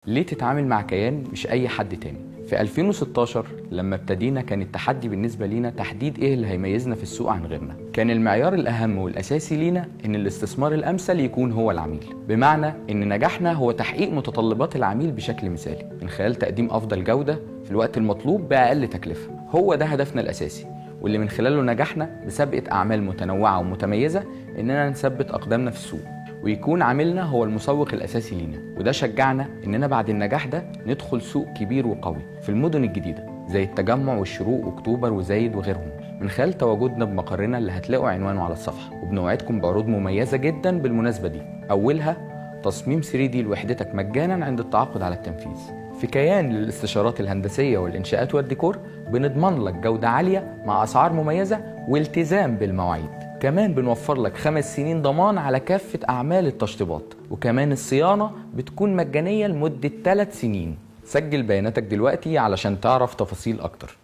ليه تتعامل مع كيان مش أي حد تاني؟ في 2016 لما ابتدينا كان التحدي بالنسبة لينا تحديد إيه اللي هيميزنا في السوق عن غيرنا. كان المعيار الأهم والأساسي لينا إن الاستثمار الأمثل يكون هو العميل، بمعنى إن نجاحنا هو تحقيق متطلبات العميل بشكل مثالي من خلال تقديم أفضل جودة في الوقت المطلوب بأقل تكلفة. هو ده هدفنا الأساسي، واللي من خلاله نجحنا بسابقة أعمال متنوعة ومتميزة إننا نثبت أقدامنا في السوق، ويكون عاملنا هو المسوق الأساسي لينا. وده شجعنا إننا بعد النجاح ده ندخل سوق كبير وقوي في المدن الجديدة زي التجمع والشروق وأكتوبر وزايد وغيرهم، من خلال تواجدنا بمقرنا اللي هتلاقوا عنوانه على الصفحة. وبنوعدكم بعروض مميزة جدا بالمناسبة دي، أولها تصميم 3D لوحدتك مجانا عند التعاقد على التنفيذ. في كيان للاستشارات الهندسية والإنشاءات والديكور بنضمن لك جودة عالية مع أسعار مميزة والتزام بالمواعيد. كمان بنوفر لك 5 سنين ضمان على كافة أعمال التشطيبات، وكمان الصيانة بتكون مجانية لمدة 3 سنين. سجل بياناتك دلوقتي علشان تعرف تفاصيل أكتر.